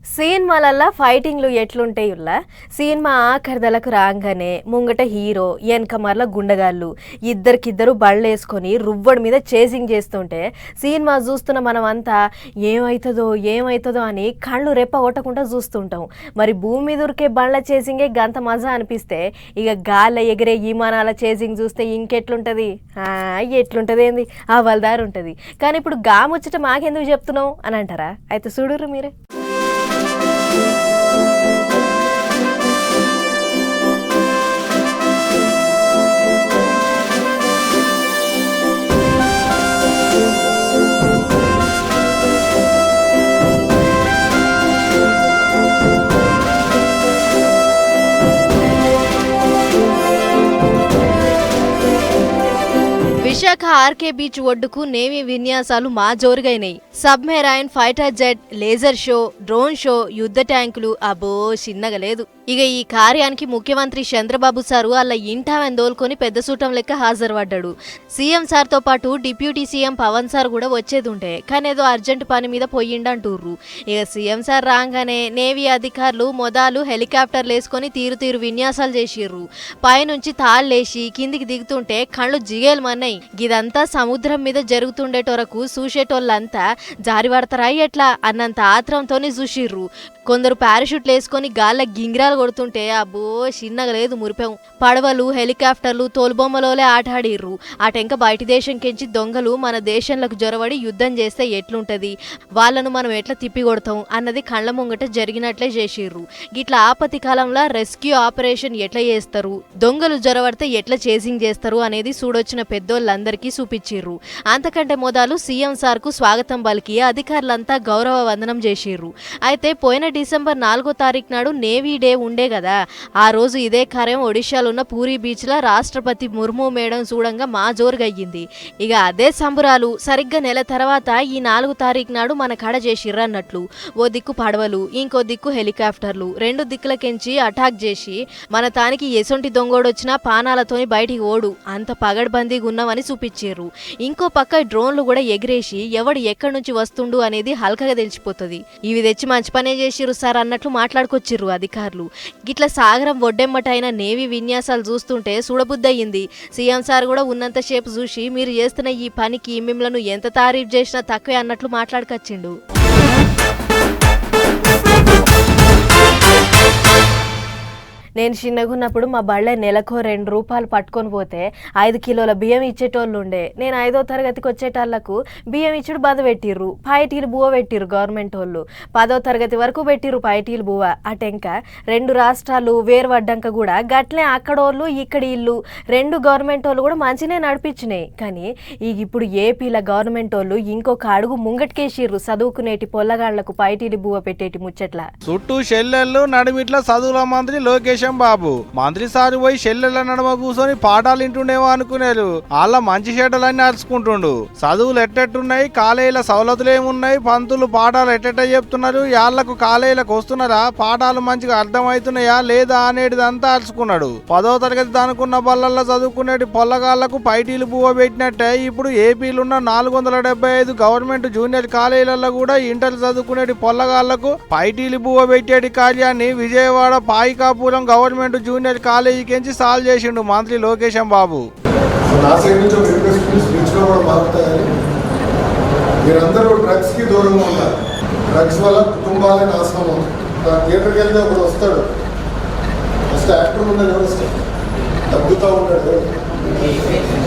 సినిమాలల్లా ఫైటింగ్లు ఎట్లుంటాయుల్లా cinema ఆఖరిదలకు రాగానే ముంగట hero వెనక మరల గుండగాళ్ళు ఇద్దరికిద్దరు బళ్ళేసుకొని రువ్వడి మీద చేసింగ్ చేస్తుంటే సినిమా చూస్తున్న మనమంతా ఏమవుతుందో అని కళ్ళు రెప్ప కొట్టకుండా చూస్తుంటాం. మరి భూమి మీద ఉరికే బండ్ల చేసింగే గంత మజా అనిపిస్తే ఇక గాల్లో ఎగిరే విమానాల చేసింగ్ చూస్తే ఇంకెట్లుంటుంది? ఎట్లుంటుంది ఏంది అవల్దారు ఉంటుంది. కానీ ఇప్పుడు గాముచ్చట మాకెందుకు చెప్తున్నావు అని అంటారా? అయితే చూడుర్రు మీరే. విశాఖ ఆర్కే బీచ్ ఒడ్డుకు నేవీ విన్యాసాలు మా జోరుగైనాయి. Submarine, fighter jet, laser show, drone show, యుద్ధ ట్యాంకులు అబ్బో చిన్నగా లేదు. ఇక ఈ కార్యానికి ముఖ్యమంత్రి చంద్రబాబు సారు అలా ఇంటావని దోలుకొని పెద్ద సూటం లెక్క హాజరుపడ్డాడు. సీఎం సార్తో పాటు డిప్యూటీ సీఎం పవన్ సార్ కూడా వచ్చేది ఉంటే కానీ ఏదో అర్జెంట్ పని మీద పోయిండంటూర్రు. ఇక సీఎం సార్ రాగానే నేవీ అధికారులు మొదలు హెలికాప్టర్లు వేసుకొని తీరు విన్యాసాలు చేసిర్రు. పైనుంచి తాళ్ళేసి కిందికి దిగుతుంటే కళ్ళు జిగేలమన్నాయి. ఇదంతా సముద్రం మీద జరుగుతుండేటోరకు చూసేటోళ్ళంతా జారిపడతారా ఎట్లా అన్నంత ఆత్రంతోనే చూసిర్రు. కొందరు పారాషూట్లు వేసుకొని గాల్ల గింగిరాలు కొడుతుంటే అబ్బో చిన్నగా లేదు మురిపాం. పడవలు, హెలికాప్టర్లు తోలుబొమ్మలోలే ఆటాడిర్రు. అటెంక బయటి దేశం కెంచి దొంగలు మన దేశంలోకి జొరబడి యుద్ధం చేస్తే ఎట్లుంటది, వాళ్ళను మనం ఎట్లా తిప్పి కొడతాం అన్నది కళ్ళ ముంగట జరిగినట్లే చేసిర్రు. గిట్లా ఆపత్తి కాలంలో రెస్క్యూ ఆపరేషన్ ఎట్లా చేస్తారు, దొంగలు జొరబడితే ఎట్లా చేసింగ్ చేస్తారు అనేది చూడొచ్చిన పెద్దోళ్ళందరికీ చూపించిర్రు. అంతకంటే మొదలు సీఎం సార్కు స్వాగతం పలికి అధికారులంతా గౌరవ వందనం చేసిర్రు. అయితే పోయిన డిసెంబర్ 4వ తారీఖు నాడు నేవీ డే ఉండే కదా, ఆ రోజు ఇదే కార్యం ఒడిశాలో ఉన్న పూరి బీచ్ లో రాష్ట్రపతి ముర్ము మేడం చూడంగా మా జోరుగయ్యింది. ఇక అదే సంబురాలు సరిగ్గా నెల తర్వాత ఈ 4వ తారీఖు నాడు మన కాడ చేసిర్రన్నట్లు. ఓ దిక్కు పడవలు, ఇంకో దిక్కు హెలికాప్టర్లు, రెండు దిక్కులకెంచి అటాక్ చేసి మన తానికి ఎసొంటి దొంగోడొచ్చినా పానాలతోని బయటికి ఓడు అంత పగడ్బందీగా ఉన్నామని చూపించారు. ఇంకో పక్క డ్రోన్లు కూడా ఎగిరేసి ఎవడు ఎక్కడి నుంచి వస్తుండు అనేది హల్కగా తెలిసిపోతుంది. ఇవి తెచ్చి మంచి పనే చేసిర్రు సార్ అన్నట్లు మాట్లాడుకొచ్చిర్రు అధికారులు. గిట్ల సాగరం ఒడ్డెమ్మటైన నేవీ విన్యాసాలు చూస్తుంటే చూడబుద్దయింది. సీఎం సార్ కూడా ఉన్నంతసేపు చూసి మీరు చేస్తున్న ఈ పనికి మిమ్మల్ని ఎంత తారీఫ్ చేసినా తక్కువే అన్నట్లు మాట్లాడుకొచ్చిండు. నేను చిన్నగున్నప్పుడు మా బళ్ళే నెలకు 2 రూపాయలు పట్టుకొని పోతే 5 కిలోల బియ్యం ఇచ్చేటోళ్ళు ఉండే. నేను 5వ తరగతికి వచ్చేటాళ్లకు బియ్యం ఇచ్చుడు బంద్ పెట్టిర్రు. పాయిటీలు బువ్వ పెట్టిర్రు గవర్నమెంట్ వాళ్ళు. 10వ తరగతి వరకు పెట్టిర్రు పాయిటీలు బువ్వ. అటెంక 2 రాష్ట్రాలు వేరుపడ్డాక కూడా గట్లే అక్కడోళ్ళు ఇక్కడ ఇల్లు 2 గవర్నమెంట్ వాళ్ళు కూడా మంచినే నడిపించినాయి. కానీ ఇప్పుడు ఏపీల గవర్నమెంట్ వాళ్ళు ఇంకొక అడుగు ముంగటికేసిర్రు చదువుకునేటి పొల్లగాళ్లకు పాయిటీలు బువ్వ పెట్టేటి ముచ్చట్ల. చుట్టూ షెల్లెళ్ళు నడిమిట్ల చదువుల మంత్రి లోకేష్ బాబు మంత్రి సారు పోయి షెల్లెల నడమ కూర్చొని పాఠాలు వింటుండేమో అనుకునేరు. వాళ్ళ మంచి షెడ్డలన్నీ నడుచుకుంటుండు. చదువులు ఎట్టెట్టున్నాయి, కాలేజీల సవలతులు ఏమున్నాయి, పంతులు పాఠాలు ఎట్టెట్ట చెప్తున్నారు, యాళ్లకు కాలేజీలకు వస్తున్నారా, పాఠాలు మంచిగా అర్థమవుతున్నాయా లేదా అనేటిదంతా అరుచుకున్నాడు. 10వ తరగతి అనుకున్న బళ్ళల్లో చదువుకునేటి పొల్లగాళ్లకు పైటీలు బువ్వ పెట్టినట్టే ఇప్పుడు ఏపీలున్న 475 గవర్నమెంట్ జూనియర్ కాలేజీలలో కూడా ఇంటర్ చదువుకునేటి పొల్లగాళ్లకు పైటీలు బువ్వ పెట్టేటి కార్యాన్ని విజయవాడ పాయికాపురం గవర్నమెంట్ జూనియర్ కాలేజీకి సాల్వ్ చేసిండు మంత్రి లోకేష్ బాబు. మీరందరూ డ్రగ్స్ కి దూరంగా ఉన్నారు. డ్రగ్స్ వల్ల కుటుంబాలే నాశనం అవుతుంది. థియేటర్కి వెళ్తే ఒకడు వస్తాడు, ఫస్ట్ యాక్టర్ ఉన్నది ఎవరు వస్తాడు, తగ్గుతూ ఉంటాడు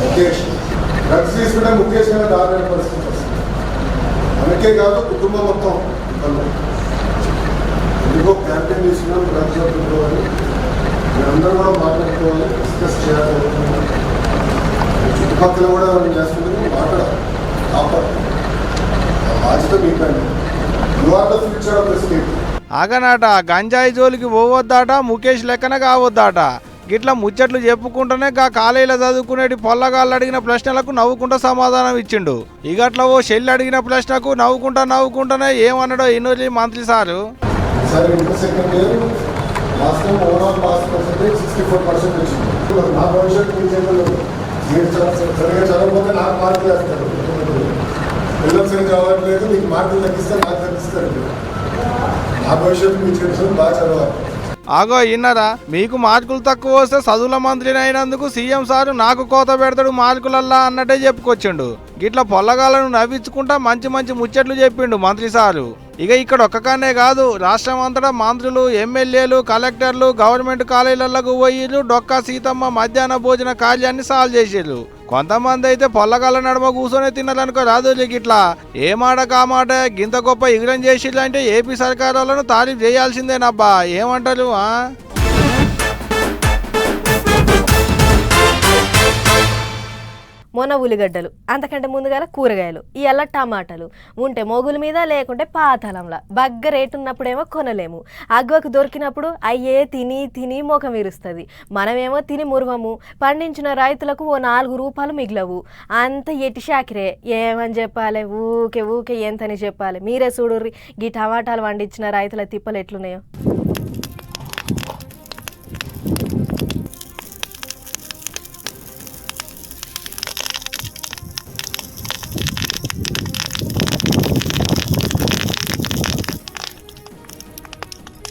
ముఖేష్. డ్రగ్స్ తీసుకుంటే ముఖేష్ గారు దారుణ పరిస్థితి వస్తుంది. అందుకే కాదు కుటుంబం మొత్తం ఎందుకో క్యాంపెయిన్ తీసుకున్నాం డ్రగ్స్ పెట్టుకోవాలి. మీరందరూ కూడా మాట్లాడుకోవాలి, డిస్కస్ చేయాలి. చుట్టుపక్కల కూడా చేస్తుంది మాట్లాడాలి, కాపాడాలి. బాధ్యత మీకండి. You are the future of the state. ఆగనాట గంజాయి జోలికి పోవద్దాట, ముఖేష్ లెక్కన కావద్దాట. గిట్లా ముచ్చట్లు చెప్పుకుంటూనే గా కాలేజీలో చదువుకునేటి పొల్లగాళ్ళు అడిగిన ప్రశ్నలకు నవ్వుకుంటా సమాధానం ఇచ్చిండు. ఇగట్లా ఓ షెల్లి అడిగిన ప్రశ్నకు నవ్వుకుంటానే ఏమన్నాడో ఇన్నోజీ మంత్రి సారు. నా భవిష్యత్తు మీ చేతుల్లో. మీరు సరిగా చదవకపోతే నాకు మార్కులు వేస్తారు. పిల్లలు సరిగా చదవట్లేదు, మీకు మార్కులు తగ్గిస్తే నాకు తగ్గిస్తారు. నా భవిష్యత్తు మీకు తెలుసు, బాగా చదవాలి. ఆగో ఇన్నరా, మీకు మార్కులు తక్కువ వస్తే చదువుల మంత్రిని అయినందుకు సీఎం సారు నాకు కోత పెడతాడు మార్కులల్లా అన్నట్టే చెప్పుకొచ్చిండు. గిట్ల పొల్లగాలను నవ్వించుకుంటా మంచి మంచి ముచ్చట్లు చెప్పిండు మంత్రి సారు. ఇక ఇక్కడ ఒక్కకానే కాదు, రాష్ట్రం అంతటా మంత్రులు, ఎమ్మెల్యేలు, కలెక్టర్లు గవర్నమెంట్ కాలేజీలకు పోయిర్రు. డొక్కా సీతమ్మ మధ్యాహ్న భోజన కార్యాన్ని సాల్వ్ చేసిర్రు. కొంతమంది అయితే పొల్లగాల నడుమ కూర్చొని తిన్నారనుకో రాదు. ఇట్లా ఏ మాట కామాట గింత గొప్ప ఎగురం చేసిర్రంటే ఏపీ సర్కార్ వాళ్ళను తారీఫ్ చేయాల్సిందేనబ్బా. ఏమంటారు? మొన్న ఉల్లిగడ్డలు, అంతకంటే ముందుగాల కూరగాయలు, ఇవాళ టమాటాలు. ఉంటే మోగుల మీద, లేకుంటే పాతాళంలా. బగ్గ రేటు ఉన్నప్పుడేమో కొనలేము. అగ్గకు దొరికినప్పుడు అయ్యే తిని తిని ముఖం విరుస్తుంది. మనమేమో తిని మురువము. పండించిన రైతులకు ఓ 4 రూపాయలు మిగిలవు. అంత ఎట్టి షాకిరే. ఏమని చెప్పాలి? ఊకే ఊకే ఎంతని చెప్పాలి? మీరే చూడుర్రి గీ టమాటాలు పండించిన రైతుల తిప్పలు ఎట్లున్నాయో.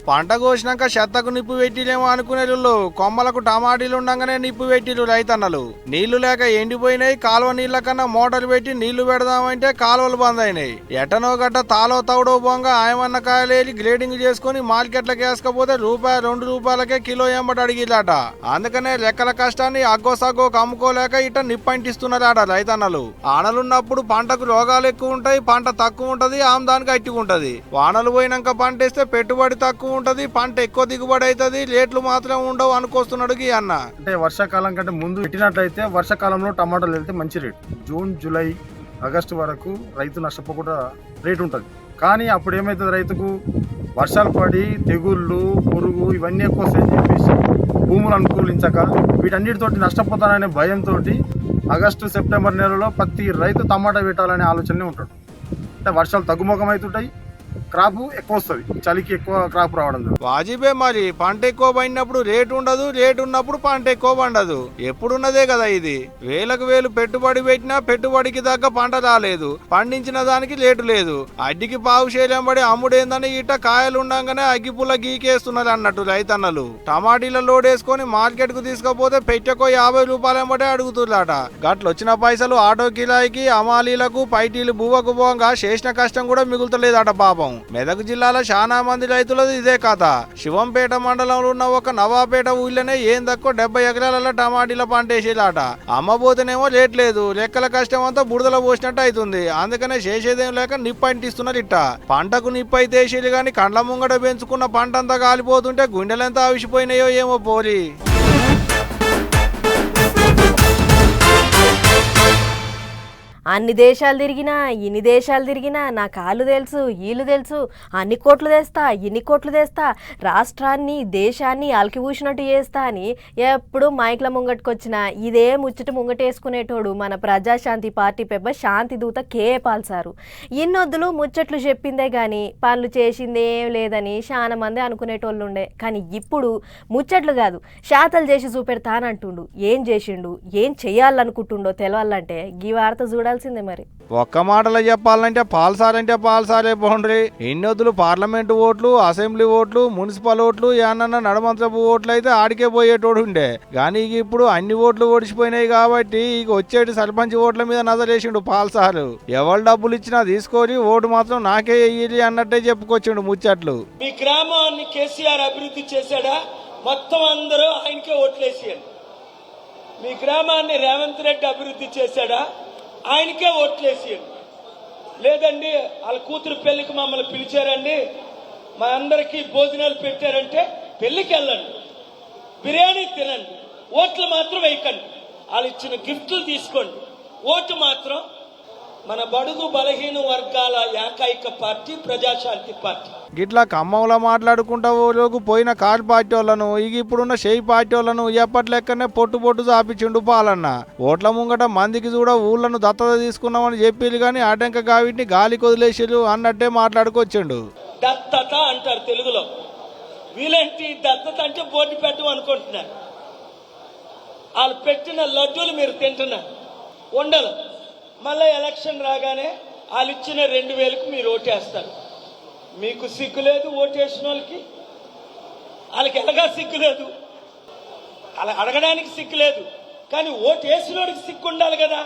పంట కోసినాక చెత్తకు నిప్పు పెట్టిలేమో అనుకునేళ్ళు కొమ్మలకు టమాటీలు ఉండగానే నిప్పు పెట్టిరు రైతన్నలు. నీళ్లు లేక ఎండిపోయినాయి. కాలువ నీళ్ల కన్నా మోటార్ పెట్టి నీళ్లు పెడదామంటే కాలువలు బంద్ అయినాయి. ఎటనో గట్ట తాలో తౌడో బొంగ ఆయమన్న కాయలేసి గ్రేడింగ్ చేసుకుని మార్కెట్లకు వేసుకపోతే ₹2 కిలో ఎంబటి అడిగిలాట. అందుకనే లెక్కల కష్టాన్ని అగ్గోసగ్గోకు అమ్ముకోలేక ఇట నిప్పంటిస్తున్నారట రైతన్నలు. ఆనలున్నప్పుడు పంటకు రోగాలు ఎక్కువ ఉంటాయి, పంట తక్కువ ఉంటది, ఆమ్దానికి అట్టుకుంటది. వానలు పోయినాక పంట వేస్తే పెట్టుబడి తక్కువ ఉంటది, పంట ఎక్కువ దిగుబడి అవుతుంది, రేట్లు మాత్రం ఉండవు అనుకొస్తున్నాడు అన్న. అంటే వర్షాకాలం కంటే ముందు పెట్టినట్లయితే వర్షాకాలంలో టమాటాలు వెళ్తే మంచి రేటు. జూన్, జూలై, ఆగస్టు వరకు రైతు నష్టపోకుండా రేటు ఉంటుంది. కానీ అప్పుడు ఏమవుతుంది, రైతుకు వర్షాలు పడి తెగుళ్ళు, పురుగు ఇవన్నీ ఎక్కువ వస్తాయని చెప్పేసి భూములు అనుకూలించక వీటన్నిటితోటి నష్టపోతాననే భయంతో ఆగస్టు, సెప్టెంబర్ నెలలో ప్రతి రైతు టమాటా పెట్టాలనే ఆలోచనే ఉంటాడు. అంటే వర్షాలు తగ్గుముఖం అవుతుంటాయి, క్రాప్ ఎక్కువ వస్తుంది, చలికి ఎక్కువ క్రాప్ రావడం. వాజిబే మరి పంట ఎక్కువ పడినప్పుడు రేటు ఉండదు, రేటు ఉన్నప్పుడు పంట ఎక్కువ పండదు. ఎప్పుడున్నదే కదా ఇది. వేలకు వేలు పెట్టుబడి పెట్టినా పెట్టుబడికి తగ్గ పంట రాలేదు, పండించిన దానికి రేటు లేదు. అడ్డికి పావు శైలం పడి అమ్ముడేందని ఇట్ట కాయలు ఉండగానే అగ్గిపుల్ల గీకేస్తున్నారు అన్నట్టు రైతన్నలు. టమాటీల లోడ్ వేసుకొని మార్కెట్ కు తీసుకపోతే పెట్టెకో ₹50 ఎంబటే అడుగుతున్నారట. గట్లొచ్చిన పైసలు ఆటో కిరాయికి, అమాలీలకు, పైటీలు బువ్వకు పోగా చేసిన కష్టం కూడా మిగులుతలేదట పాపం. మెదక్ జిల్లాలో చాలా మంది రైతులది ఇదే కథ. శివంపేట మండలంలో ఉన్న ఒక నవాపేట ఊళ్ళోనే ఏం తక్కువ 70 ఎకరాలలో టమాటీల పంట వేసేలాట. అమ్మబోతేనేమో రేట్ లేదు, లెక్కల కష్టం అంతా బురదలో పోసినట్టు అవుతుంది. అందుకనే చేసేదేం లేక నిప్పు అంటిస్తున్నారు ఇట్ట. పంటకు నిప్పు అయితే వేసేది కానీ కండ్ల ముంగట పెంచుకున్న పంట అంతా కాలిపోతుంటే గుండెలెంత ఆవిసిపోయినాయో ఏమో పోరి. అన్ని దేశాలు తిరిగినా, ఇన్ని దేశాలు తిరిగినా నా కాళ్ళు తెలుసు, వీళ్ళు తెలుసు, అన్ని కోట్లు తెస్తా, ఇన్ని కోట్లు తెస్తా, రాష్ట్రాన్ని దేశాన్ని అలకి పూసినట్టు చేస్తా అని ఎప్పుడు మైక్ల ముంగట్టుకొచ్చిన ఇదే ముచ్చట ముంగటేసుకునేటోడు మన ప్రజాశాంతి పార్టీ పెద్ద శాంతి దూత K.A. Paul sir. ఇన్నొద్దులు ముచ్చట్లు చెప్పిందే కానీ పనులు చేసిందేం లేదని చాలా మంది అనుకునేటోళ్ళు ఉండే. కానీ ఇప్పుడు ముచ్చట్లు కాదు, శాతలు చేసి చూపెడతానంటుండు. ఏం చేసిండు, ఏం చెయ్యాలనుకుంటుండో తెలవాలంటే ఈ వార్త చూడాలి. మరి ఒక్క మాటలో చెప్పాలంటే పాల్సారంటే పాల్సారే బౌండరీ. ఇన్నొద్దులు పార్లమెంటు ఓట్లు, అసెంబ్లీ ఓట్లు, మున్సిపల్ ఓట్లు, ఏమన్నా నడమంత్రపు ఓట్లు అయితే ఆడికే పోయేటోడు ఉండే. కానీ ఇప్పుడు అన్ని ఓట్లు ఓడిచిపోయినాయి కాబట్టి ఇక వచ్చేటి సర్పంచ్ ఓట్ల మీద నజరేసిండు పాల్సారు. ఎవరు డబ్బులు ఇచ్చినా తీసుకొని ఓటు మాత్రం నాకే వెయ్యి అన్నట్టే చెప్పుకొచ్చిండు ముచ్చట్లు. మీ గ్రామాన్ని కేసీఆర్ అభివృద్ధి చేశాడా? మొత్తం అందరూ ఆయనకే ఓట్లేసారు. మీ గ్రామాన్ని రేవంత్ రెడ్డి అభివృద్ధి చేశాడా? ఆయనకే ఓట్లేసారు. లేదండి వాళ్ళ కూతురు పెళ్లికి మమ్మల్ని పిలిచారండి, మా అందరికీ భోజనాలు పెట్టారంటే పెళ్లికి వెళ్ళండి, బిర్యానీ తినండి, ఓట్లు మాత్రం వేయకండి. వాళ్ళు ఇచ్చిన గిఫ్ట్లు తీసుకోండి. ఓటు మాత్రం మన బడుగు బలహీన వర్గాల ఏకైక పార్టీ ప్రజాశాంతి పార్టీ. గిట్లా ఖమ్మంలో మాట్లాడుకుంటా ఓలోకు పోయిన కారు పార్టీ వాళ్ళను, ఇక ఇప్పుడున్న షేయి పార్టీ వాళ్ళను ఎప్పట్లెక్కనే పొట్టు చాపించిండు పాలన్న. ఓట్ల ముంగట మందికి కూడా ఊళ్ళను దత్తత తీసుకున్నామని చెప్పిరు కానీ ఆటంక గావిటిని గాలి కొదిలేసిరు అన్నట్టే మాట్లాడుకొచ్చిండు. దత్తత అంటారు తెలుగులో. వీళ్ళేంటి దత్తత అంటే బోర్డు పెట్టం అనుకుంటున్నారు. వాళ్ళు పెట్టిన లడ్డూలు మీరు తింటున్నారు, ఉండలు. మళ్ళీ ఎలక్షన్ రాగానే వాళ్ళు ఇచ్చిన 2000కు మీరు ఓటేస్తారు. మీకు సిగ్గు లేదు, ఓటేసిన వాళ్ళకి ఎలాగా సిగ్గు లేదు, అలా అడగడానికి సిగ్గు లేదు, కానీ ఓటేసినోడికి సిగ్గు ఉండాలి కదా.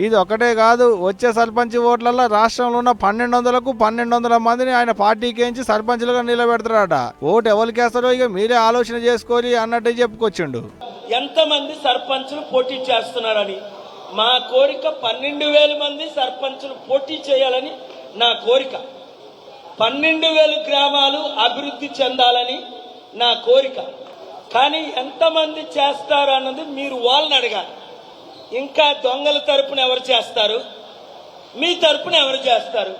ఇది ఒకటే కాదు, వచ్చే సర్పంచ్ ఓట్లలో రాష్ట్రంలో ఉన్న 1200కు 1200 మందిని ఆయన పార్టీకి సర్పంచ్లుగా నిలబెడతారట. ఓటు ఎవరికి వేస్తారో ఇక మీరే ఆలోచన చేసుకోవాలి అన్నట్టు చెప్పుకొచ్చిండు. ఎంతమంది సర్పంచులు పోటీ చేస్తున్నారని మా కోరిక 12,000 మంది సర్పంచులు పోటీ చేయాలని నా కోరిక. 12,000 గ్రామాలు అభివృద్ధి చెందాలని నా కోరిక. కానీ ఎంతమంది చేస్తారు అన్నది మీరు వాళ్ళని అడగాలి. ఇంకా దొంగల తరపున ఎవరు చేస్తారు, మీ తరపున ఎవరు చేస్తారు?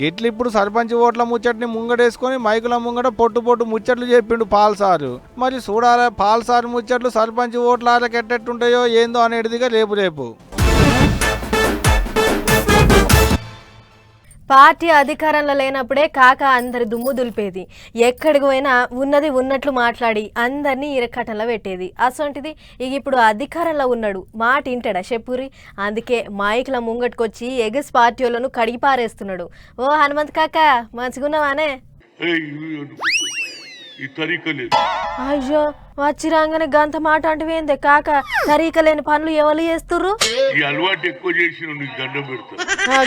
గిట్లు ఇప్పుడు సర్పంచ్ ఓట్ల ముచ్చట్ని ముంగడేసుకొని మైకుల ముంగట పొట్టు ముచ్చట్లు చెప్పిండు పాల్సారు. మరి చూడాలి పాల్సారు ముచ్చట్లు సర్పంచ్ ఓట్ల ఎట్టెట్టుంటాయో ఏందో అనేటిదిగా రేపు. పార్టీ అధికారంలో లేనప్పుడే కాక అందరి దుమ్ము దులిపేది. ఎక్కడికి పోయినా ఉన్నది ఉన్నట్లు మాట్లాడి అందరినీ ఇరకట్టంలో పెట్టేది. అసొంటిది ఇక ఇప్పుడు అధికారంలో ఉన్నాడు, మాట ఇంటాడా చెప్పురి. అందుకే మైకుల ముంగట్టుకొచ్చి ఎగస్ పార్టీ వాళ్ళను కడిగి పారేస్తున్నాడు. ఓ హనుమంత్ కాక మంచిగున్నావానే? అయ్యో వచ్చి రాగానే గంత మాట అంటే ఏందే కాక, తరీక లేని పనులు ఎవరు చేస్తుర్రు?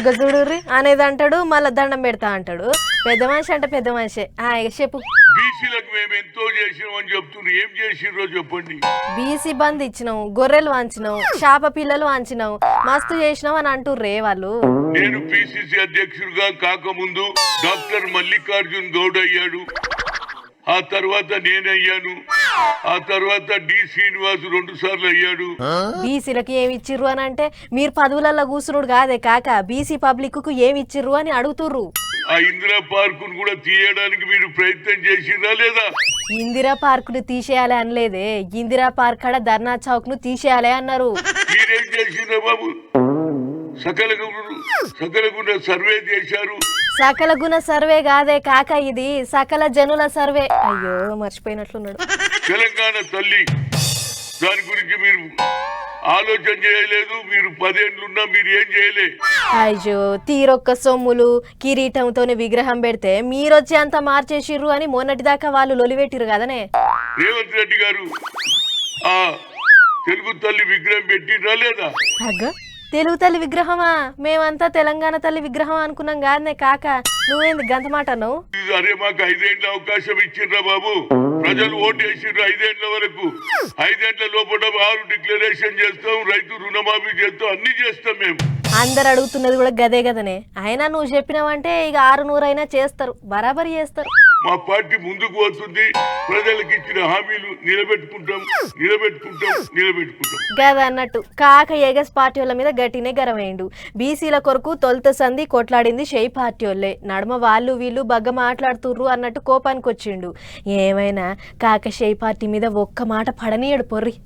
గజుడుర్రి అనేది అంటాడు, మళ్ళా దండం పెడతా అంటాడు. పెద్ద మనిషి అంటే పెద్ద మనిషి. చెప్పు. బీసీ బంద్ ఇచ్చినావు, గొర్రెలు వాంచినావు, చేప పిల్లలు వాంచినావు, మస్తు చేసినావు అని అంటుర్రే వాళ్ళు. నేను పిసిసి అధ్యక్షుడిగా కాకముందు డాక్టర్ మల్లికార్జున్ గౌడ్ అయ్యాడు, ఆ తర్వాత నేనయ్యాను, ఆ తర్వాత డి శ్రీనివాస్ 2 సార్లు అయ్యాడు. బీసీలకు ఏమి ఇచ్చిర్రు అని అంటే మీరు పదవులలో కూర్చున్నాడు కాదే కాక, బీసీ పబ్లిక్ కు ఏమి ఇచ్చిర్రు అని అడుగుతుర్రు. ఆ ఇందిరా పార్కును కూడా తీయడానికి మీరు ప్రయత్నం చేసిరా లేదా? ఇందిరా పార్క్ ను తీసేయాలి అనలేదే, ఇందిరా పార్క్ కాడ ధర్నా చౌక్ ను తీసేయాలి అన్నారు. మీరేం చేసిరా బాబు? సకల గుణ సర్వే చేశారు. సకల గుణ సర్వే కాదే కాక, ఇది సకల జనుల సర్వే. అయ్యో మర్చిపోయినట్లున్నాడు. తెలంగాణ తల్లి, దాని గురించి మీరు ఆలోచన చేయలేదు. మీరు 10 ఏళ్ళున్నా మీరు ఏం చేయలే. అయ్యో తీరొక్క సొమ్ములు కిరీటంతోనే విగ్రహం పెడితే మీరొచ్చి అంత మార్చేసిర్రు అని మొన్నటిదాకా వాళ్ళు లొలిపెట్టిరు కదనే. రేవంత్ రెడ్డి గారు ఆ తెలుగు తల్లి విగ్రహం పెట్టిరా లేదా? తెలుగు తల్లి విగ్రహమా? మేమంతా తెలంగాణ తల్లి విగ్రహం అనుకున్నాం కాదనే కాక, నువ్వేంది గంత మాట అన్నావు? అరే మాకు 5 ఏళ్ళ అవకాశం ఇచ్చిండ్రా బాబు, ప్రజలు ఓటు వేసిండ్రు 5 ఏళ్ల వరకు. 5 ఏళ్ల లోపల 6 డిక్లరేషన్ చేస్తాం, రైతు రుణమాఫీ చేస్తాం, అన్ని చేస్తాం మేము. అందరు అడుగుతున్నది కూడా గదే గదనే. అయినా నువ్వు చెప్పినావంటే ఇక 600 అయినా చేస్తారు, బరాబరి చేస్తారు. మా పార్టీ ముందుకు వస్తుంది, ప్రజలకు ఇచ్చిన హామీలు నిలబెట్టుకుంటాం. గద అన్నట్టు కాక ఎగస్ పార్టీ వాళ్ళ మీద గట్టినే గరమైండు. బీసీల కొరకు తొలుత సంధి కొట్లాడింది షెయి పార్టీ వాళ్ళే, నడుమ వాళ్ళు వీళ్ళు బగ్గ మాట్లాడుతుర్రు అన్నట్టు కోపానికి వచ్చిండు. ఏమైనా కాక షెయి పార్టీ మీద ఒక్క మాట పడనీయడు పొర్రి.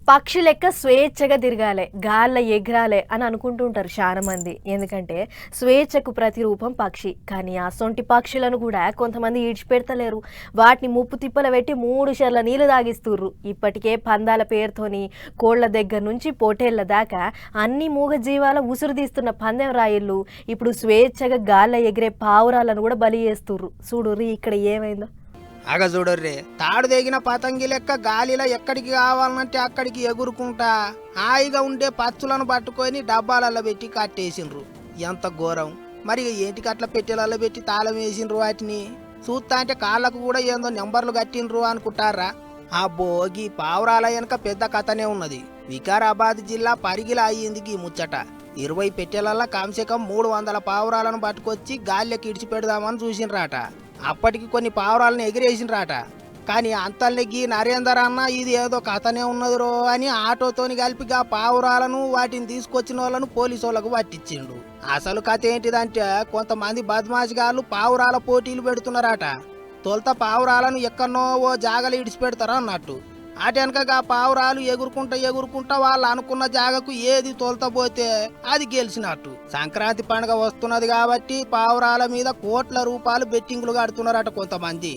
పక్షి లెక్క స్వేచ్ఛగా తిరగాలి, గాల్లో ఎగరాలి అని అనుకుంటుంటారు చాలా మంది. ఎందుకంటే స్వేచ్ఛకు ప్రతిరూపం పక్షి. కానీ అసొంటి పక్షులను కూడా కొంతమంది ఈడ్చిపెడతలేరు. వాటిని ముప్పు తిప్పల పెట్టి 3 షర్ల నీళ్లు తాగిస్తుర్రు. ఇప్పటికే పందాల పేరుతోని కోళ్ల దగ్గర నుంచి పోటేళ్ల దాకా అన్ని మూగ జీవాల ఉసురు తీస్తున్న పందెం రాయిళ్ళు ఇప్పుడు స్వేచ్ఛగా గాల్లో ఎగిరే పావురాలను కూడా బలి చేస్తుర్రు. చూడుర్రి ఇక్కడ ఏమైందో. అగ చూడర్రే, తాడు తెగిన పతంగి లెక్క గాలిలో ఎక్కడికి కావాలంటే అక్కడికి ఎగురుకుంటా హాయిగా ఉండే పచ్చులను పట్టుకొని డబ్బాలలో పెట్టి కట్టేసిండ్రు. ఎంత ఘోరం! మరి ఏంటికి అట్లా పెట్టెలలో పెట్టి తాళం వేసిండ్రు? వాటిని చూస్తా అంటే కాళ్ళకు కూడా ఏందో నెంబర్లు కట్టిండ్రు అనుకుంటారా? ఆ భోగి పావురాల వెనక పెద్ద కథనే ఉన్నది. వికారాబాద్ జిల్లా పరిగిల అయ్యింది ఈ ముచ్చట. 20 పెట్టెలల్లో కమ్సెకం 300 పావురాలను పట్టుకొచ్చి గాలికి ఇడిచి పెడదామని చూసిండ్రాట. అప్పటికి కొన్ని పావురాలను ఎగిరేసిండ్రాట. కానీ అంతల్నెగ్గి నరేందర్ అన్న ఇది ఏదో కథనే ఉన్నది రో అని ఆటోతోని కలిపి ఆ పావురాలను వాటిని తీసుకొచ్చిన వాళ్ళను పోలీసు వాళ్ళకు పట్టించిండు. అసలు కథ ఏంటిదంటే కొంతమంది బద్మాషిగాళ్ళు పావురాల పోటీలు పెడుతున్నారట. తొలత పావురాలను ఎక్కడనో ఓ జాగలు ఇడిచి పెడతారా అన్నట్టు. అటెనకగా పావురాలు ఎగురుకుంటా వాళ్ళు అనుకున్న జాగకు ఏది తొలతపోతే అది గెలిచినట్టు. సంక్రాంతి పండుగ వస్తున్నది కాబట్టి పావురాల మీద కోట్ల రూపాయలు బెట్టింగ్లు కడుతున్నారట కొంతమంది.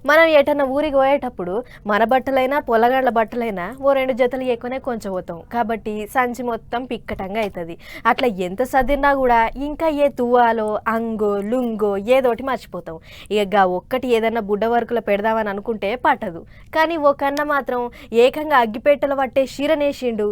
మనం ఎటన్నా ఊరికి పోయేటప్పుడు మన బట్టలైనా పొలగాళ్ళ బట్టలైనా ఓ 2 జతలు ఎక్కువనే కొంచెం పోతాం కాబట్టి సంచి మొత్తం పిక్కటంగా అవుతుంది. అట్లా ఎంత సదిరినా కూడా ఇంకా ఏ తువ్వాలో అంగో లుంగో ఏదోటి మర్చిపోతాం. ఇక ఒక్కటి ఏదన్నా బుడ్డ వరకులో పెడదామని అనుకుంటే పట్టదు. కానీ ఓ కన్న మాత్రం ఏకంగా అగ్గిపెట్టెలు పట్టే చీరనేసిండు.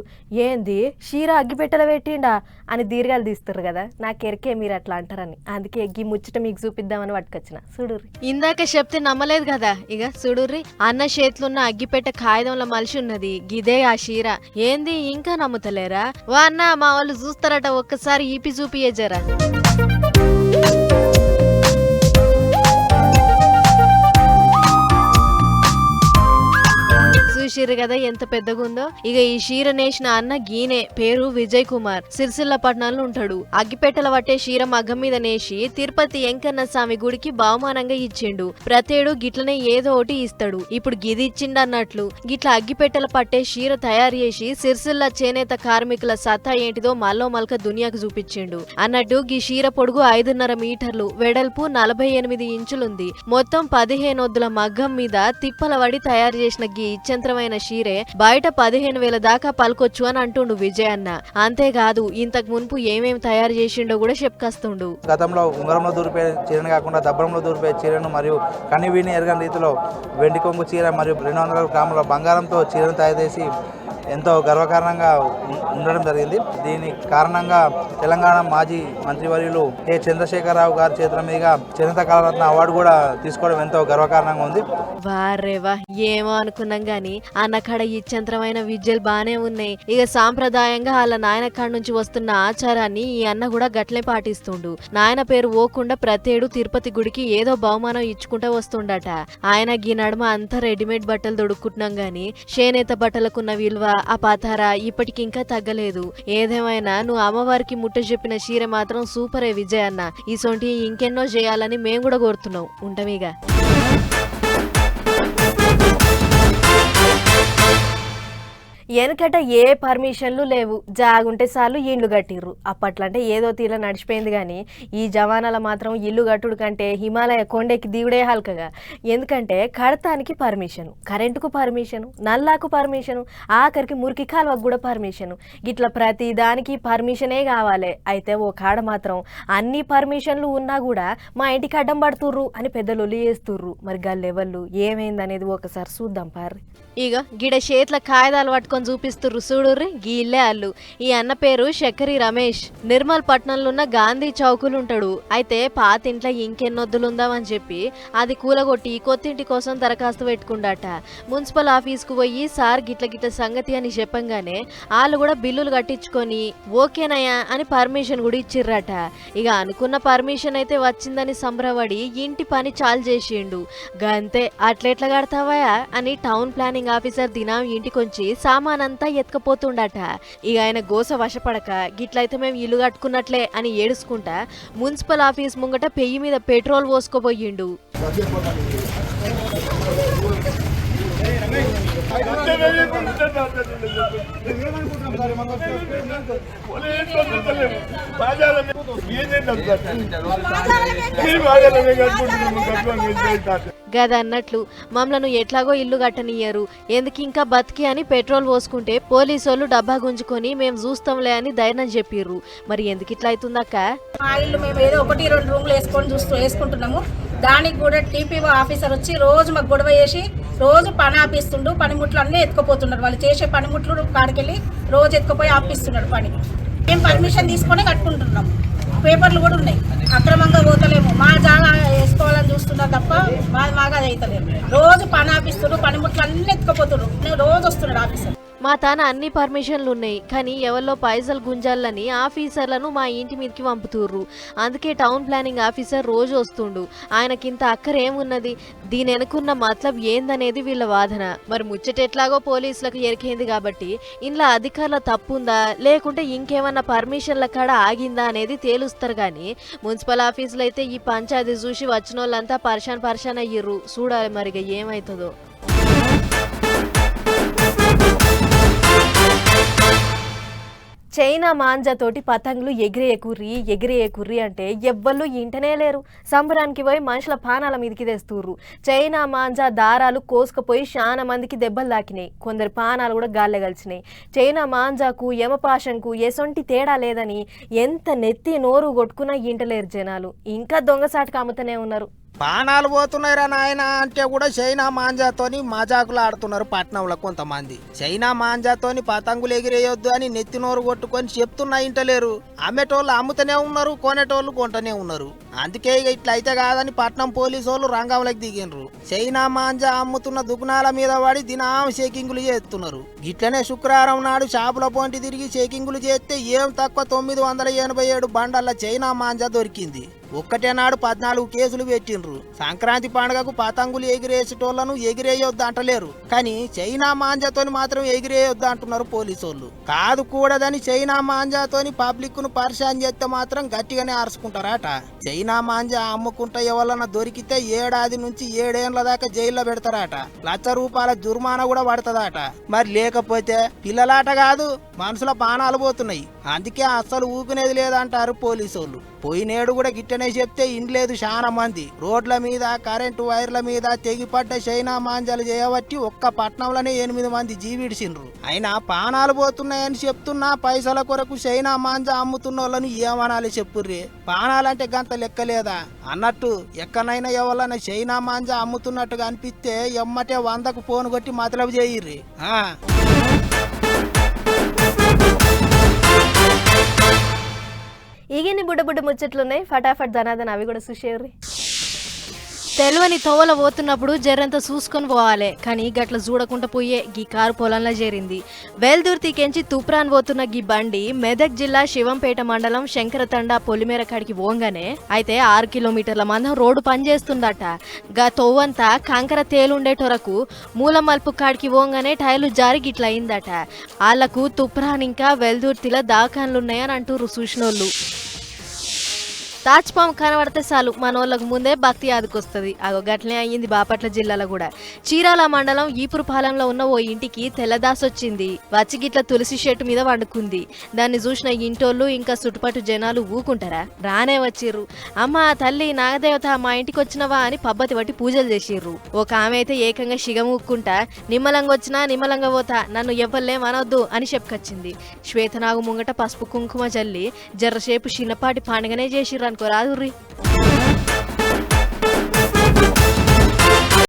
ఏంది చీర అగ్గిపెట్టెలు పెట్టిండా అని దీర్ఘాలు తీస్తారు కదా, నాకెరికే మీరు అట్లా అంటారని, అందుకే ఎగ్గి ముచ్చట మీకు చూపిద్దామని పట్టుకొచ్చిన. చూడుర్రి, ఇందాక చెప్తే నమ్మలేదు కదా, ఇక చూడుర్రి అన్న చేతులున్న అగ్గిపెట్ట కాగితంలో మలిసి ఉన్నది, గిదే ఆ చీర. ఏంది ఇంకా నమ్ముతలేరా? వా అన్న, మా వాళ్ళు చూస్తారట, ఒక్కసారి ఈపి చూపియే జరా. చూసిర్రు కదా ఎంత పెద్దగా ఉందో. ఇక ఈ చీర నేసిన అన్న గీనే, పేరు విజయ్ కుమార్, సిరిసిల్ల పట్టణంలో ఉంటాడు. అగ్గిపెట్టెల పట్టే చీర మగ్గం మీద నేసి తిరుపతి వెంకన్న స్వామి గుడికి బహుమానంగా ఇచ్చిండు. ప్రతేడు గిట్లనే ఏదో ఒకటి ఇస్తాడు. ఇప్పుడు గిది ఇచ్చిండు అన్నట్లు గిట్ల అగ్గిపెట్టెల పట్టే చీర తయారు చేసి సిరిసిల్ల చేనేత కార్మికుల సత్తా ఏంటిదో మల్లో మల్క దునియాకు చూపించిండు. అన్నట్టు గీ చీర పొడుగు 5.5 మీటర్లు, వెడల్పు 48 ఇంచులుంది. మొత్తం 15 ఒద్దుల మగ్గం మీద తిప్పల వడి తయారు చేసిన గీ ఇచ్చంత్రమైన చీరే బయట 15,000 దాకా పలుకొచ్చు అని అంటుండు విజయ్ అన్న. అంతేకాదు ఇంతకు మున్పు ఏమేమి తయారు చేసిండో కూడా చెప్పుకొస్తుండు. గతంలో ఉంగరంలో దూరిపోయే చీరను కాకుండా దబ్బరంలో దూరిపోయే చీరను మరియు కనివిని ఎరగని రీతిలో వెండి కొంగు చీర మరియు 200 గ్రాముల బంగారంతో చీరను తయారు చేసి ఎంతో గర్వకారణంగా ఉండడం జరిగింది. దీని కారణంగా తెలంగాణ మాజీ మంత్రివర్యులు కె చంద్రశేఖరరావు గారి చేతుల మీదుగా చేనేత కళారత్న అవార్డు కూడా తీసుకోవడం ఎంతో గర్వకారణంగా ఉంది. వారేవా, ఏమో అనుకున్నాం గాని అన్నకాడ ఇచ్చంత్రమైన విద్యలు బానే ఉన్నాయి. ఇక సాంప్రదాయంగా వాళ్ళ నాయన కాడ నుంచి వస్తున్న ఆచారాన్ని ఈ అన్న కూడా గట్లే పాటిస్తుండు. నాయన పేరు ఓకుండా ప్రతేడు తిరుపతి గుడికి ఏదో బహుమానం ఇచ్చుకుంటా వస్తుండట. ఆయన గీ నడుమ అంతా రెడీమేడ్ బట్టలు దొడుక్కుంటున్నాం గాని చేనేత బట్టలకున్న విలువ ఆ పాతారా ఇప్పటికింకా తగ్గలేదు. ఏదేమైనా నువ్వు అమ్మవారికి ముట్ట చెప్పిన చీర మాత్రం సూపరే విజయ్ అన్న. ఈసొంటి ఇంకెన్నో చేయాలని మేము కూడా కోరుతున్నాం. ఉంటామీగా. వెనకట ఏ పర్మిషన్లు లేవు, జాగుంటే చాలు ఇండ్లు కట్టిర్రు. అప్పట్లంటే ఏదో తీల నడిచిపోయింది కానీ ఈ జవానాల మాత్రం ఇల్లు కట్టుడు కంటే హిమాలయ కొండెక్కి దిగుడే హల్కగా. ఎందుకంటే కడతానికి పర్మిషను, కరెంటుకు పర్మిషను, నల్లాకు పర్మిషను, ఆఖరికి మురికి కాలువకు కూడా పర్మిషను. గిట్లా ప్రతి దానికి పర్మిషనే కావాలి. అయితే ఓ కాడ మాత్రం అన్ని పర్మిషన్లు ఉన్నా కూడా మా ఇంటికి అడ్డం పడుతుర్రు అని పెద్దలు చేస్తుర్రు. మరి గల్లెవళ్ళు ఏమైందనేది ఒకసారి చూద్దాం పార్రి. ఇక గిడ చేతుల కాగితాలు పట్టుకొని చూపిస్తుర్రు చూడుర్రి, గీళ్ళే అల్లు. ఈ అన్న పేరు శక్కరి రమేష్, నిర్మల్ పట్టణంలో ఉన్న గాంధీ చౌకులు ఉంటాడు. అయితే పాత ఇంట్లో ఇంకెన్నొద్దులుందామని చెప్పి అది కూలగొట్టి కొత్తింటి కోసం దరఖాస్తు పెట్టుకుండాట. మున్సిపల్ ఆఫీస్కు పోయి సార్ గిట్ల గిట్ల సంగతి అని చెప్పంగానే వాళ్ళు కూడా బిల్లులు కట్టించుకొని ఓకేనయ్యా అని పర్మిషన్ కూడా ఇచ్చిర్రట. ఇక అనుకున్న పర్మిషన్ అయితే వచ్చిందని సంబరపడి ఇంటి పని చాలు చేసిండు. గంతే, అట్లెట్లా కడతావా అని టౌన్ ప్లానింగ్ ఆఫీసర్ దినం ఇంటికొంచి సామానంతా ఎత్తుకపోతుండట. ఇక ఆయన గోస వశపడక గిట్లయితే మేము ఇల్లు కట్టుకున్నట్లే అని ఏడుచుకుంటా మున్సిపల్ ఆఫీస్ ముంగట పెయ్యి మీద పెట్రోల్ పోసుకోబోయిండు. గదన్నట్లు మమ్మలను ఎట్లాగో ఇల్లు కట్టనియ్యరు, ఎందుకు ఇంకా బతికి అని పెట్రోల్ పోసుకుంటే పోలీసోళ్ళు డబ్బా గుంజుకొని మేము చూస్తాంలే అని ధైర్యం చెప్పిర్రు. మరి ఎందుకు ఇట్లా అవుతుందక్క? మా ఇల్లు మేము ఏదో 1-2 రూమ్లు వేసుకుంటున్నాము. దానికి కూడా టీపీఓ ఆఫీసర్ వచ్చి రోజు మాకు గొడవ చేసి రోజు పని ఆపిస్తుండు. పనిముట్లు అన్నీ ఎత్తుకుపోతున్నారు. వాళ్ళు చేసే పనిముట్లు కాడికెళ్ళి రోజు ఎత్తుకుపోయి ఆపిస్తున్నాడు పని. మేము పర్మిషన్ తీసుకొని కట్టుకుంటున్నాం. పేపర్లు కూడా ఉన్నాయి. అక్రమంగా పోతలేము, మా జాగా వేసుకోవాలని చూస్తున్నారు తప్ప మాగా అది అవుతలేము. రోజు పని ఆపిస్తున్నారు, పనిముట్లు అన్నీ ఎత్తుకుపోతున్నారు. రోజు వస్తున్నాడు ఆఫీసర్. మా తాన అన్ని పర్మిషన్లు ఉన్నాయి కానీ ఎవరిలో పైసలు గుంజాలని ఆఫీసర్లను మా ఇంటి మీదకి పంపుతుర్రు. అందుకే టౌన్ ప్లానింగ్ ఆఫీసర్ రోజు వస్తుండు. ఆయనకింత అక్కరేమున్నది, దీని వెనుకున్న మతలబ్ ఏందనేది వీళ్ళ వాదన. మరి ముచ్చటెట్లాగో పోలీసులకు ఎరికైంది కాబట్టి ఇంట్లో అధికారుల తప్పుందా లేకుంటే ఇంకేమన్నా పర్మిషన్ల కాడ ఆగిందా అనేది తేలుస్తారు. కానీ మున్సిపల్ ఆఫీసులు అయితే ఈ పంచాయతీ చూసి వచ్చిన వాళ్ళంతా పరిశాన్ అయ్యిర్రు. చూడాలి మరిగా ఏమవుతుందో. చైనా మాంజాతోటి పతంగులు ఎగిరే అంటే ఎవ్వళ్ళు ఇంటనే లేరు. సంబరానికి పోయి మనుషుల పానాల మీదకి తెస్తుర్రు. చైనా మాంజా దారాలు కోసుకుపోయి చాలా మందికి దెబ్బలు తాకినాయి. కొందరు పానాలు కూడా గాల్లె కలిసినాయి. చైనా మాంజాకు యమపాశంకు ఎసొంటి తేడా లేదని ఎంత నెత్తి నోరు కొట్టుకున్నా ఇంటలేరు జనాలు. ఇంకా దొంగసాటుకు అమ్ముతూనే ఉన్నారు. బాణాలు పోతున్నాయిరా నాయన అంటే కూడా చైనా మాంజాతోని మజాకులు ఆడుతున్నారు పట్నంలో కొంతమంది. చైనా మాంజాతోని పతంగులు ఎగిరేయొద్దు అని నెత్తి నోరు కొట్టుకొని చెప్తున్నా ఇంటలేరు. అమ్మేటోళ్ళు అమ్ముతూనే ఉన్నారు, కొనేటోళ్ళు కొంటనే ఉన్నారు. అందుకే ఇక ఇట్లయితే కాదని పట్నం పోలీసు వాళ్ళు రంగంలోకి దిగినరు. చైనా మాంజా అమ్ముతున్న దుకాణాల మీద పడి దినాం చెకింగులు చేస్తున్నారు. గిట్లనే శుక్రవారం నాడు షాపుల పోంటి తిరిగి చెకింగులు చేస్తే ఏం తక్కువ 987 బండల చైనా మాంజా దొరికింది. ఒక్కటే నాడు 14 కేసులు పెట్టిండ్రు. సంక్రాంతి పండుగకు పతంగులు ఎగిరేసేటోళ్లను ఎగిరేయొద్దు అంటలేరు, కానీ చైనా మాంజాతోని మాత్రం ఎగిరేయొద్దు అంటున్నారు పోలీసోళ్ళు. కాదు కూడదని చైనా మాంజాతోని పబ్లిక్ ను పరిశాన్ చేస్తే మాత్రం గట్టిగానే అరుచుకుంటారట. చైనా మాంజా అమ్ముకుంటా ఎవరన్నా దొరికితే 7 ఏడాది నుంచి 7 ఏళ్ల దాకా జైల్లో పెడతారట. ₹1,00,000 జుర్మానా కూడా పడుతుందట. మరి లేకపోతే పిల్లలాట కాదు, మనుషుల పానాలు పోతున్నాయి. అందుకే అస్సలు ఊకునేది లేదంటారు పోలీసోళ్ళు. పోయినేడు కూడా గిట్టనే చెప్తే ఇండ్లేదు చాలా మంది. రోడ్ల మీద, కరెంటు వైర్ల మీద తెగిపడ్డ చైనా మాంజాలు చేయబట్టి ఒక్క పట్నంలోనే 8 మంది జీవిడిసిండ్రు. అయినా పానాలు పోతున్నాయని చెప్తున్నా పైసల కొరకు చైనా మాంజా అమ్ముతున్న వాళ్ళని ఏమనాలి చెప్పుర్రి. పానాలంటే గంత లెక్కలేదా అన్నట్టు ఎక్కడైనా ఎవరైనా చైనా మాంజా అమ్ముతున్నట్టుగా అనిపిస్తే ఎమ్మటే 100కు ఫోన్ కొట్టి మతలబు చేయిర్రి. ఈగిని బుడ్డ ముచ్చట్లున్నాయి, ఫటాఫట్ ధనాదన అవి కూడా చూసేర్రి. తెలవని తోవల పోతున్నప్పుడు జరంత చూసుకొని పోవాలి, కానీ గట్ల చూడకుండా పోయే గీ కారు పొలంలో చేరింది. వెల్దుర్తికెంచి తుప్రాన్ పోతున్న గీ బండి మెదక్ జిల్లా శివంపేట మండలం శంకరతండ పొలిమేర కాడికి పోగానే అయితే 6 కిలోమీటర్ల మందం రోడ్డు పనిచేస్తుందట. గా తోవంతా కంకర తేలుండేటొరకు మూల మలుపు కాడికి పోగానే టైర్లు జారి గిట్ల అయిందట. వాళ్లకు తుప్రాన్ ఇంకా వెల్దుర్తిలో దాఖాన్లున్నాయని అంటూరు చూసినోళ్ళు. తాజ్పాము కనబడితే చాలు మనోళ్ళకు ముందే భక్తి యాదకొస్తుంది. అగో గట్లనే అయ్యింది బాపట్ల జిల్లాలో కూడా. చీరాల మండలం ఈపురపాలెంలో ఉన్న ఓ ఇంటికి తెల్లదాసొచ్చింది. వచ్చి గిట్ల తులసి చెట్టు మీద వండుకుంది. దాన్ని చూసిన ఇంటోళ్ళు ఇంకా చుట్టుపట్టు జనాలు ఊకుంటారా, రానే వచ్చిర్రు. అమ్మ తల్లి నాగదేవత మా ఇంటికి వచ్చినవా అని పబ్బతి బట్టి పూజలు చేసిర్రు. ఒక ఆమె అయితే ఏకంగా శిగముక్కుంటా నిమ్మలంగా వచ్చినా నిమ్మలంగా పోతా, నన్ను ఎవ్వలేం అనొద్దు అని చెప్పుకొచ్చింది. శ్వేతనాగు ముంగట పసుపు కుంకుమ జల్లి జర్రసేపు చిన్నపాటి పండుగనే చేసిర్రు అనుకోరాదుర్రి.